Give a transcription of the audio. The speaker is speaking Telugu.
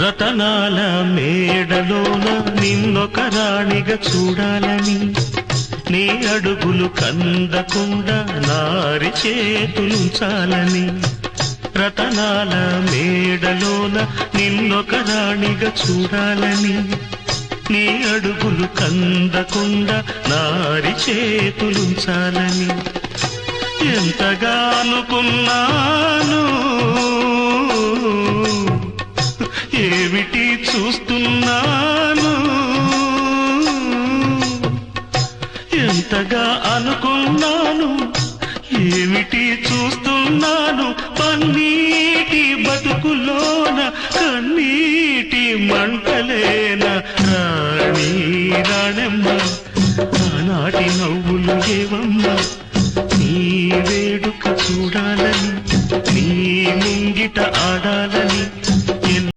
రతనాల మేడలోన నిన్నొక రాణిగా చూడాలని, నీ అడుగులు కందకుండా నారి చేతులుంచాలని. రతనాల మేడలోన నిన్నొక రాణిగా చూడాలని, నీ అడుగులు కందకుండా నారి చేతులుంచాలని. ఎంతగా అనుకున్నాను, ఏమిటి చూస్తున్నాను. ఎంతగా అనుకున్నాను, ఏమిటి చూస్తున్నాను. పన్నీటి బతుకులోన కన్నీటి మంటలేన రాణి రాణమ్మ, ఆనాటి నవ్వులు ఏవమ్మ.